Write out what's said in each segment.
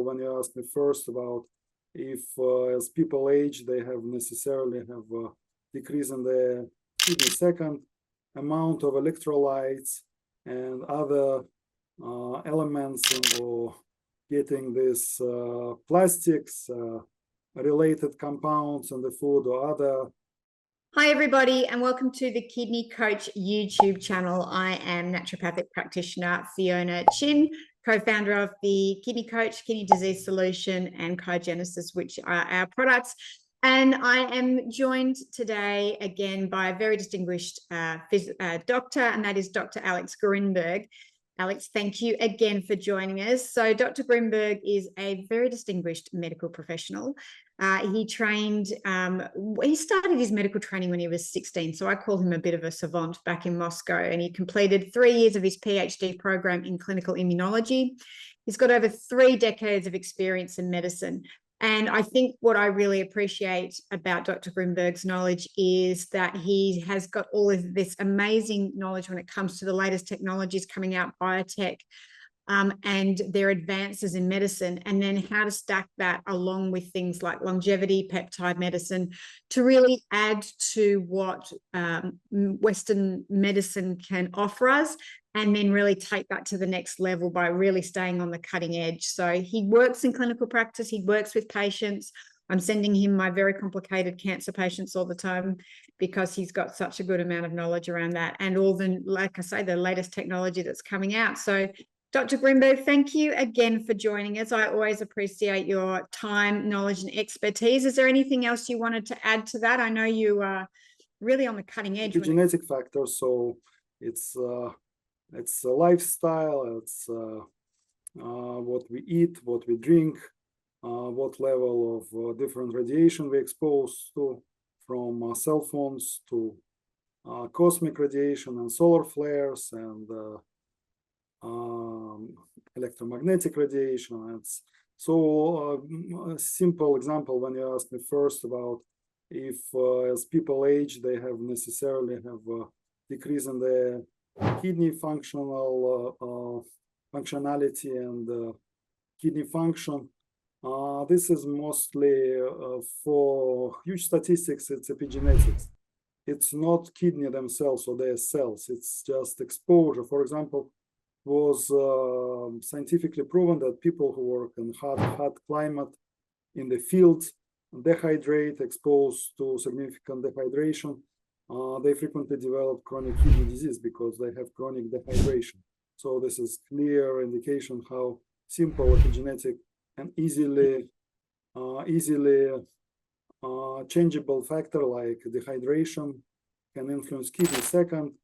when you asked me first about if as people age, they have necessarily have a decrease in their kidney. Second, amount of electrolytes and other elements or getting this plastics, related compounds in the food or other. Hi everybody, and welcome to the Kidney Coach YouTube channel. I am naturopathic practitioner Fiona Chin, co-founder of the Kidney Coach, Kidney Disease Solution and Epigenetic, which are our products. And I am joined today again by a very distinguished doctor, and that is Dr. Alex Grinberg. Alex, thank you again for joining us. So Dr. Grinberg is a very distinguished medical professional. He started his medical training when he was 16. So I call him a bit of a savant back in Moscow, and he completed 3 years of his PhD program in clinical immunology. He's got over 3 decades of experience in medicine. And I think what I really appreciate about Dr. Grinberg's knowledge is that he has got all of this amazing knowledge when it comes to the latest technologies coming out, biotech, and their advances in medicine, and then how to stack that along with things like longevity, peptide medicine, to really add to what Western medicine can offer us, and then really take that to the next level by really staying on the cutting edge. So he works in clinical practice, he works with patients. I'm sending him my very complicated cancer patients all the time because he's got such a good amount of knowledge around that, and all the, like I say, the latest technology that's coming out. So Dr. Grinberg, thank you again for joining us. I always appreciate your time, knowledge, and expertise. Is there anything else you wanted to add to that? I know you are really on the cutting edge. Epigenetic factors, so it's a lifestyle, it's what we eat, what we drink, what level of different radiation we expose to, from cell phones to cosmic radiation and solar flares and electromagnetic radiation. It's so a simple example when you asked me first about if as people age, they have necessarily have a decrease in their kidney functionality and kidney function. This is mostly for huge statistics, it's epigenetics. It's not kidney themselves or their cells, it's just exposure. For example, was scientifically proven that people who work in hot climate in the fields, dehydrate, exposed to significant dehydration, they frequently develop chronic kidney disease because they have chronic dehydration. So this is clear indication how simple epigenetic and easily changeable factor like dehydration can influence kidney. Second,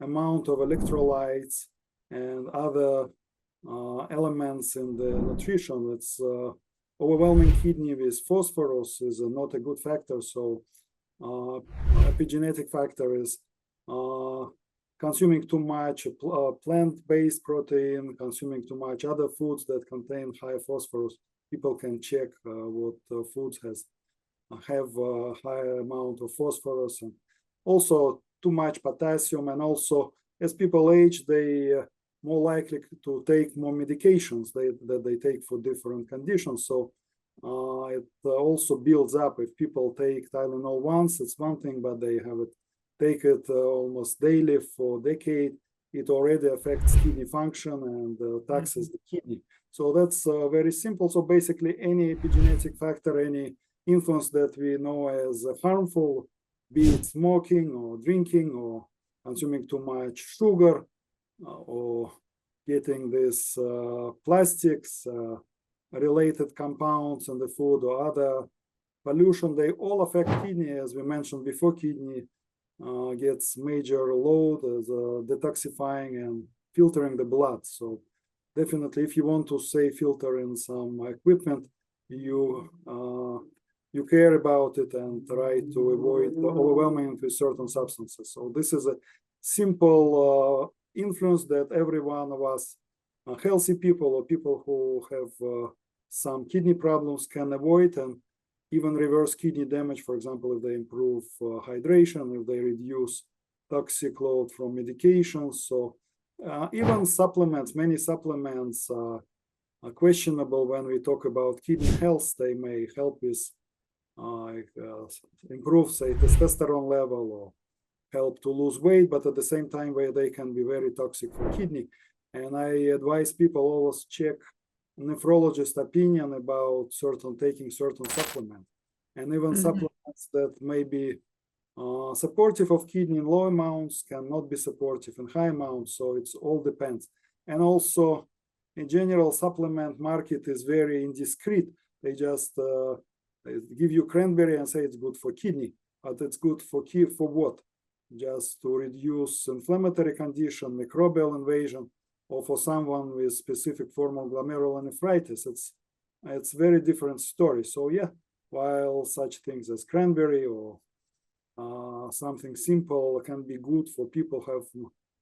amount of electrolytes and other elements in the nutrition. It's overwhelming kidney with phosphorus is not a good factor. So epigenetic factor is consuming too much plant-based protein, consuming too much other foods that contain high phosphorus. People can check what foods have a high amount of phosphorus, and also too much potassium. And also, as people age, they more likely to take more medications that they take for different conditions. So it also builds up. If people take Tylenol once, it's one thing, but they take it almost daily for a decade, it already affects kidney function and taxes the kidney. So that's very simple. So basically, any epigenetic factor, any influence that we know as harmful, be it smoking or drinking or consuming too much sugar, or getting this plastics, related compounds in the food or other pollution, they all affect kidney. As we mentioned before, kidney gets major load as detoxifying and filtering the blood. So definitely, if you want to say filter in some equipment, you care about it and try to avoid the overwhelming with certain substances. So this is a simple influence that every one of us, healthy people or people who have some kidney problems, can avoid and even reverse kidney damage. For example, if they improve hydration, if they reduce toxic load from medications. So even supplements, many supplements questionable when we talk about kidney health. They may help with improve, say, testosterone level or help to lose weight, but at the same time, they can be very toxic for kidney. And I advise people always check nephrologist opinion about taking certain supplement, and even supplements that may be supportive of kidney in low amounts cannot be supportive in high amounts. So it's all depends. And also, in general, supplement market is very indiscreet. They just give you cranberry and say it's good for kidney, but it's good for what? Just to reduce inflammatory condition, microbial invasion, or for someone with specific form of glomerulonephritis. It's very different story. So yeah, while such things as cranberry or something simple can be good for people who have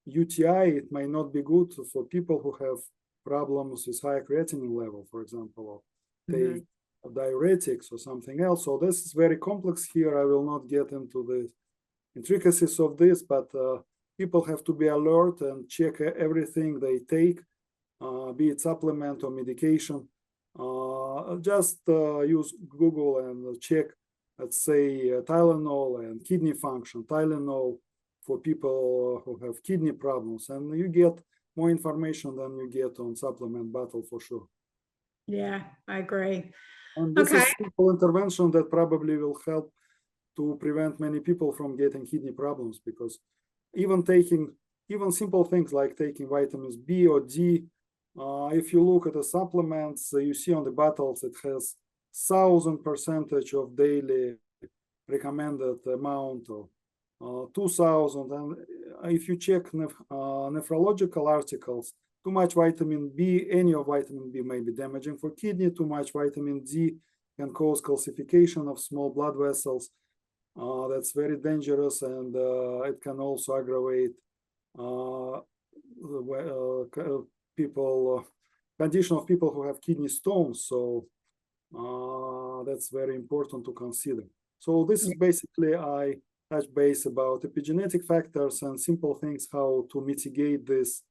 UTI, it may not be good for people who have problems with high creatinine level, for example, or take diuretics or something else. So this is very complex here. I will not get into the intricacies of this, but people have to be alert and check everything they take, be it supplement or medication. Just use Google and check, let's say, Tylenol and kidney function, Tylenol for people who have kidney problems, and you get more information than you get on supplement bottle for sure. Yeah, I agree. And this is simple intervention that probably will help to prevent many people from getting kidney problems, because even simple things like taking vitamins B or D, if you look at the supplements, you see on the bottles it has 1,000% of daily recommended amount, or 2,000. And if you check nephrological articles, too much vitamin B, any of vitamin B may be damaging for kidney. Too much vitamin D can cause calcification of small blood vessels. That's very dangerous, and it can also aggravate condition of people who have kidney stones. So that's very important to consider. So this is basically, I touch base about epigenetic factors and simple things how to mitigate this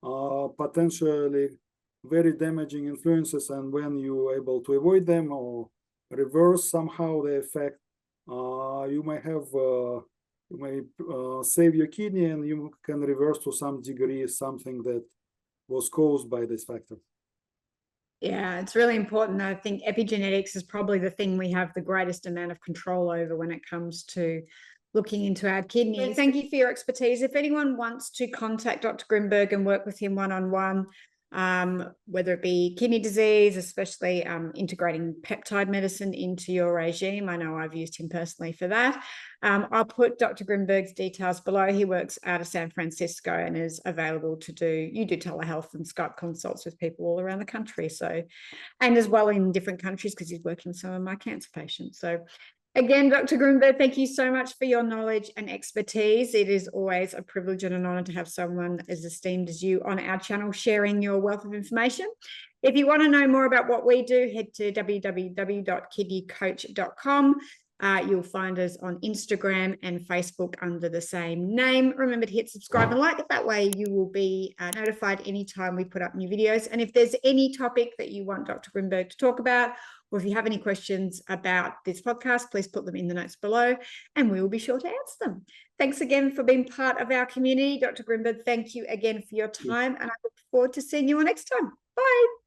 potentially very damaging influences, and when you're able to avoid them or reverse somehow the effect, you may save your kidney, and you can reverse to some degree something that was caused by this factor. Yeah, it's really important. I think epigenetics is probably the thing we have the greatest amount of control over when it comes to looking into our kidneys. Thank you for your expertise. If anyone wants to contact Dr. Grinberg and work with him one-on-one, whether it be kidney disease, especially integrating peptide medicine into your regime. I know I've used him personally for that. I'll put Dr. Grinberg's details below. He works out of San Francisco and is available to do telehealth and Skype consults with people all around the country. So, and as well in different countries, because he's working with some of my cancer patients. So again, Dr. Grinberg, thank you so much for your knowledge and expertise. It is always a privilege and an honor to have someone as esteemed as you on our channel sharing your wealth of information. If you want to know more about what we do, head to www.kidneycoach.com. You'll find us on Instagram and Facebook under the same name. Remember to hit subscribe and like. That way you will be notified anytime we put up new videos. And if there's any topic that you want Dr. Grinberg to talk about, or if you have any questions about this podcast, please put them in the notes below and we will be sure to answer them. Thanks again for being part of our community. Dr. Grinberg, thank you again for your time, and I look forward to seeing you all next time. Bye.